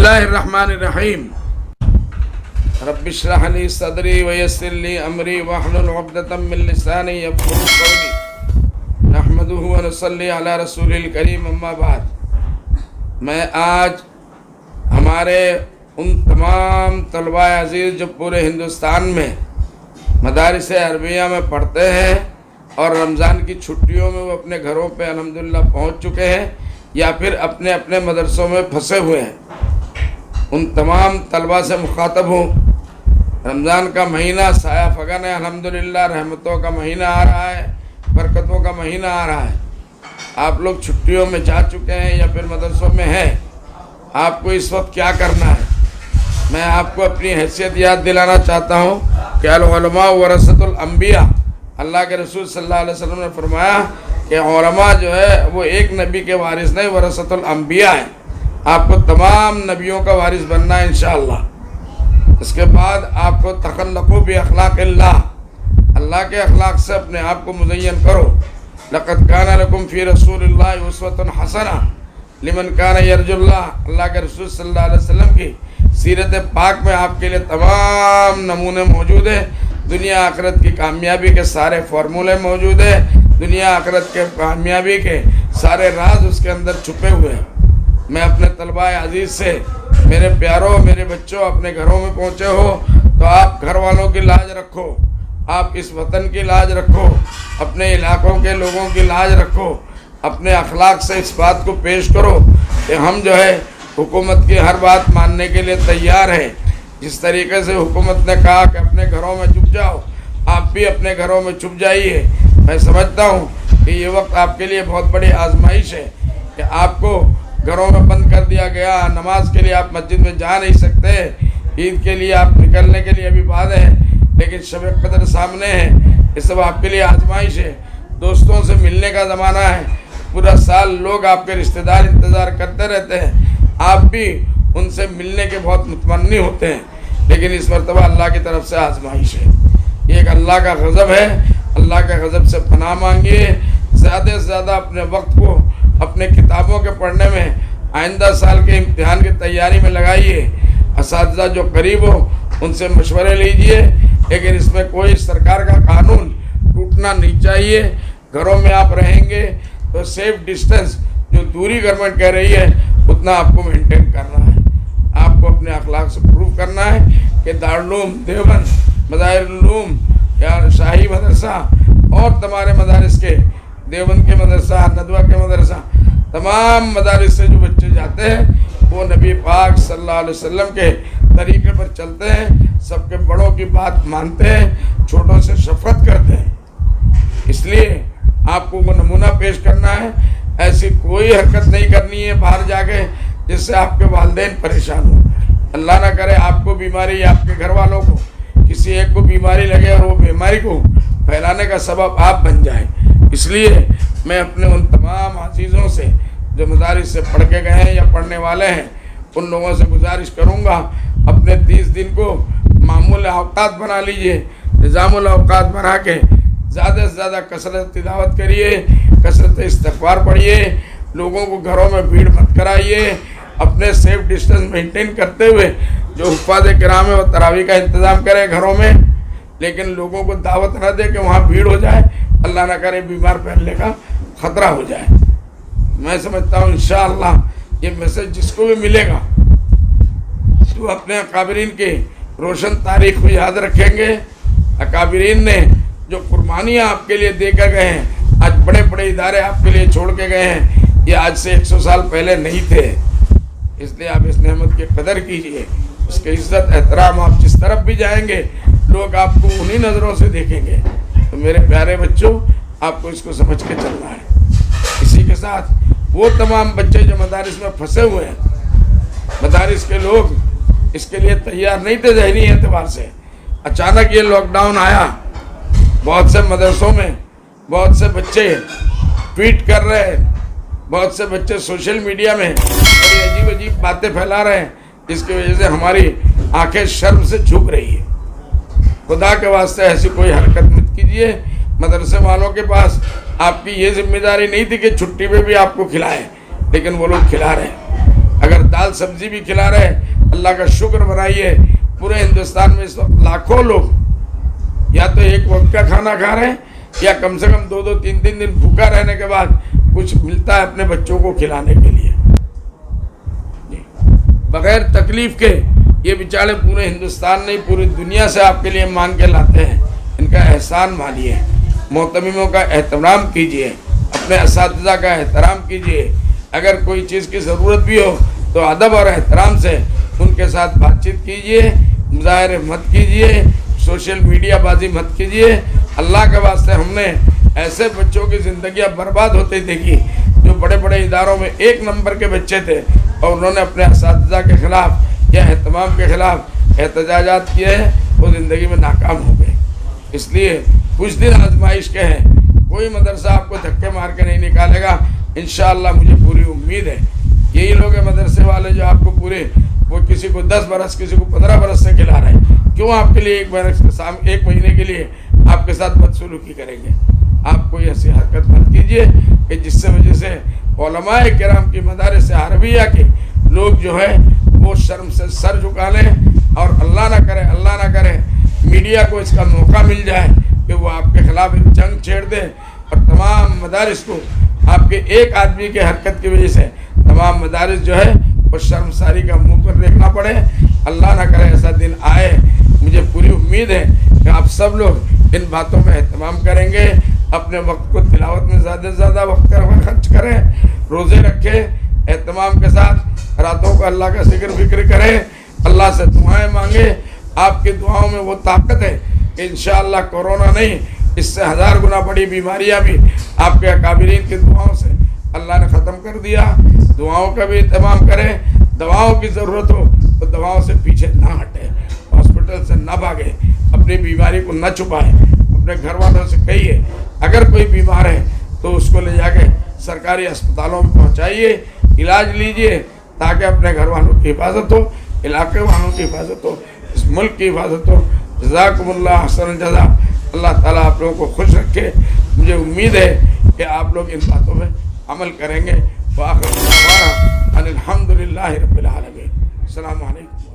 اللہ الرحمن الرحیم رب اشرح لی صدری ویسر لی امری واحلل عقدۃ من لسانی یفقهوا قولی نحمدہ ونصلی علی رسول الکریم اما بعد۔ میں آج ہمارے ان تمام طلباء عزیز جو پورے ہندوستان میں مدارس عربیہ میں پڑھتے ہیں اور رمضان کی چھٹیوں میں وہ اپنے گھروں پہ الحمدللہ پہنچ چکے ہیں یا پھر اپنے اپنے مدرسوں میں پھنسے ہوئے ہیں، ان تمام طلباء سے مخاطب ہوں۔ رمضان کا مہینہ سایہ فگن ہے، الحمدللہ رحمتوں کا مہینہ آ رہا ہے، برکتوں کا مہینہ آ رہا ہے۔ آپ لوگ چھٹیوں میں جا چکے ہیں یا پھر مدرسوں میں ہیں، آپ کو اس وقت کیا کرنا ہے؟ میں آپ کو اپنی حیثیت یاد دلانا چاہتا ہوں کہ العلماء ورثۃ الانبیاء، اللہ کے رسول صلی اللہ علیہ وسلم نے فرمایا کہ علماء جو ہے وہ ایک نبی کے وارث نہیں، ورثۃ الانبیاء ہیں۔ آپ کو تمام نبیوں کا وارث بننا ہے انشاءاللہ۔ اس کے بعد آپ کو تخلقوا باخلاق اللہ، اللہ کے اخلاق سے اپنے آپ کو مزین کرو۔ لقد کان لکم فی رسول اللہ اسوۃ حسنہ لمن کان یرجو اللہ، اللہ کے رسول صلی اللہ علیہ وسلم کی سیرت پاک میں آپ کے لیے تمام نمونے موجود ہیں، دنیا آخرت کی کامیابی کے سارے فارمولے موجود ہیں، دنیا آخرت کے کامیابی کے سارے راز اس کے اندر چھپے ہوئے ہیں۔ میں اپنے طلباء عزیز سے، میرے پیاروں، میرے بچوں، اپنے گھروں میں پہنچے ہو تو آپ گھر والوں کی لاج رکھو، آپ اس وطن کی لاج رکھو، اپنے علاقوں کے لوگوں کی لاج رکھو، اپنے اخلاق سے اس بات کو پیش کرو کہ ہم جو ہے حکومت کی ہر بات ماننے کے لیے تیار ہیں۔ جس طریقے سے حکومت نے کہا کہ اپنے گھروں میں چھپ جاؤ، آپ بھی اپنے گھروں میں چھپ جائیے۔ میں سمجھتا ہوں کہ یہ وقت آپ کے لیے بہت بڑی آزمائش ہے کہ آپ کو گھروں میں بند کر دیا گیا، نماز کے لیے آپ مسجد میں جا نہیں سکتے، عید کے لیے آپ نکلنے کے لیے ابھی بعد ہے، لیکن شب قدر سامنے ہے۔ یہ سب آپ کے لیے آزمائش ہے۔ دوستوں سے ملنے کا زمانہ ہے، پورا سال لوگ آپ کے رشتہ دار انتظار کرتے رہتے ہیں، آپ بھی ان سے ملنے کے بہت متمنی ہوتے ہیں، لیکن اس مرتبہ اللہ کی طرف سے آزمائش ہے۔ یہ ایک اللہ کا غضب ہے، اللہ کے غضب سے پناہ مانگیے۔ زیادہ سے زیادہ اپنے وقت کو اپنے کتابوں کے پڑھنے میں، آئندہ سال کے امتحان کی تیاری میں لگائیے۔ اساتذہ جو قریب ہو ان سے مشورے لیجئے، لیکن اس میں کوئی سرکار کا قانون ٹوٹنا نہیں چاہیے۔ گھروں میں آپ رہیں گے تو سیف ڈسٹنس، جو دوری گورنمنٹ کہہ رہی ہے اتنا آپ کو مینٹین کرنا ہے۔ آپ کو اپنے اخلاق سے پروف کرنا ہے کہ دارالعلوم دیوبند، مظاہر العلوم یا شاہی مدرسہ اور تمہارے مدارس کے، دیوبند کے مدرسہ، ندوہ کے مدرسہ، تمام مدارس سے جو بچے جاتے ہیں وہ نبی پاک صلی اللہ علیہ وسلم کے طریقے پر چلتے ہیں، سب کے بڑوں کی بات مانتے ہیں، چھوٹوں سے شفقت کرتے ہیں۔ اس لیے آپ کو وہ نمونہ پیش کرنا ہے۔ ایسی کوئی حرکت نہیں کرنی ہے باہر جا کے جس سے آپ کے والدین پریشان ہوں۔ اللہ نہ کرے آپ کو بیماری یا آپ کے گھر والوں کو کسی ایک کو بیماری لگے اور وہ بیماری کو پھیلانے کا سبب آپ بن جائیں۔ اس لیے میں اپنے ان تمام عزیزوں سے جو مدارس سے پڑھ کے گئے ہیں یا پڑھنے والے ہیں، ان لوگوں سے گزارش کروں گا اپنے 30 دن کو معمول اوقات بنا لیجئے، نظام الاوقات بنا کے زیادہ سے زیادہ کثرت تلاوت کریے، کثرت استغفار پڑھیے، لوگوں کو گھروں میں بھیڑ مت کرائیے، اپنے سیف ڈسٹنس مینٹین کرتے ہوئے جو حفاظ کرام ہے وہ تراویح کا انتظام کرے گھروں میں، لیکن لوگوں کو دعوت نہ دے کہ وہاں بھیڑ ہو جائے، اللہ نہ کرے بیمار پھیلنے کا خطرہ ہو جائے۔ میں سمجھتا ہوں انشاءاللہ یہ میسج جس کو بھی ملے گا تو اپنے اکابرین کی روشن تاریخ کو یاد رکھیں گے۔ اکابرین نے جو قربانیاں آپ کے لیے دے کر گئے ہیں، آج بڑے بڑے ادارے آپ کے لیے چھوڑ کے گئے ہیں، یہ آج سے 100 سال پہلے نہیں تھے۔ اس لیے آپ اس نعمت کی قدر کیجئے، اس کی عزت احترام، آپ جس طرف بھی جائیں گے لوگ آپ کو انہی نظروں سے دیکھیں گے۔ تو میرے پیارے بچوں، آپ کو اس کو سمجھ کے چلنا ہے۔ اسی کے ساتھ وہ تمام بچے جو مدارس میں پھنسے ہوئے ہیں، مدارس کے لوگ اس کے لیے تیار نہیں تھے ذہنی اعتبار سے، اچانک یہ لاک ڈاؤن آیا، بہت سے مدرسوں میں بہت سے بچے ٹویٹ کر رہے ہیں، بہت سے بچے سوشل میڈیا میں بڑی عجیب عجیب باتیں پھیلا رہے ہیں، جس کی وجہ سے ہماری آنکھیں شرم سے جھک رہی ہیں۔ خدا کے واسطے ایسی کوئی حرکت مت کیجیے۔ مدرسے والوں کے پاس آپ کی یہ ذمہ داری نہیں تھی کہ چھٹی میں بھی آپ کو کھلائیں، لیکن وہ لوگ کھلا رہے ہیں۔ اگر دال سبزی بھی کھلا رہے ہیں، اللہ کا شکر بنائیے۔ پورے ہندوستان میں اس وقت لاکھوں لوگ یا تو ایک وقت کا کھانا کھا رہے ہیں یا کم سے کم 2 3 دن بھوکا رہنے کے بعد کچھ ملتا ہے اپنے بچوں کو کھلانے کے لیے بغیر تکلیف کے۔ یہ بیچارے پورے ہندوستان نہیں پوری دنیا سے آپ کے لیے مانگ کے لاتے ہیں، ان کا احسان مانیے، محتمموں کا احترام کیجیے، اپنے اساتذہ کا احترام کیجیے۔ اگر کوئی چیز کی ضرورت بھی ہو تو ادب اور احترام سے ان کے ساتھ بات چیت کیجیے، مظاہرے مت کیجیے، سوشل میڈیا بازی مت کیجیے۔ اللہ کے واسطے ہم نے ایسے بچوں کی زندگیاں برباد ہوتی دیکھی جو بڑے بڑے اداروں میں 1 نمبر کے بچے تھے اور انہوں نے اپنے اساتذہ کے خلاف یا اہتمام کے خلاف احتجاجات کیے ہیں، وہ زندگی میں ناکام ہو گئے۔ اس لیے کچھ دن آزمائش کے ہیں، کوئی مدرسہ آپ کو دھکے مار کے نہیں نکالے گا انشاءاللہ، مجھے پوری امید ہے۔ یہی لوگ ہیں مدرسے والے جو آپ کو پورے وہ کسی کو 10 برس کسی کو 15 برس سے کھلا رہے ہیں، کیوں آپ کے لیے 1 مہینے کے لیے آپ کے ساتھ بدسلوکی کریں گے؟ آپ کوئی ایسی حرکت مت کیجیے کہ جس سے وجہ سے علماء کرام کی مدارس عربیہ کے لوگ جو ہے وہ شرم سے سر جھکا لیں، اور اللہ نہ کرے میڈیا کو اس کا موقع مل جائے کہ وہ آپ کے خلاف ایک جنگ چھیڑ دے اور تمام مدارس کو آپ کے ایک آدمی کے حرکت کی وجہ سے تمام مدارس جو ہے وہ شرمساری کا منہ پر دیکھنا پڑے۔ اللہ نہ کرے ایسا دن آئے۔ مجھے پوری امید ہے کہ آپ سب لوگ ان باتوں میں اہتمام کریں گے، اپنے وقت کو تلاوت میں زیادہ سے زیادہ وقت خرچ کریں، روزے رکھیں اہتمام کے ساتھ، راتوں کو اللہ کا ذکر فکر کریں، اللہ سے دعائیں مانگیں۔ آپ کی دعاؤں میں وہ طاقت ہے کہ انشاءاللہ کورونا نہیں، اس سے 1000 گنا بڑی بیماریاں بھی آپ کے اکابرین کی دعاؤں سے اللہ نے ختم کر دیا۔ دعاؤں کا بھی اہتمام کریں، دواؤں کی ضرورت ہو تو دواؤں سے پیچھے نہ ہٹیں، ہاسپٹل سے نہ بھاگیں، اپنی بیماری کو نہ چھپائیں، اپنے گھر والوں سے کہیے اگر کوئی بیمار ہے تو اس کو لے جا کے سرکاری اسپتالوں میں پہنچائیے، علاج لیجئے تاکہ اپنے گھر والوں کی حفاظت ہو، علاقے والوں کی حفاظت ہو، اس ملک کی حفاظت ہو۔ جزاکم اللہ احسن الجزا۔ اللہ تعالیٰ آپ لوگوں کو خوش رکھے۔ مجھے امید ہے کہ آپ لوگ ان باتوں میں عمل کریں گے۔ وآخر دعوانا ان الحمدللہ رب العالمین۔ السلام علیکم۔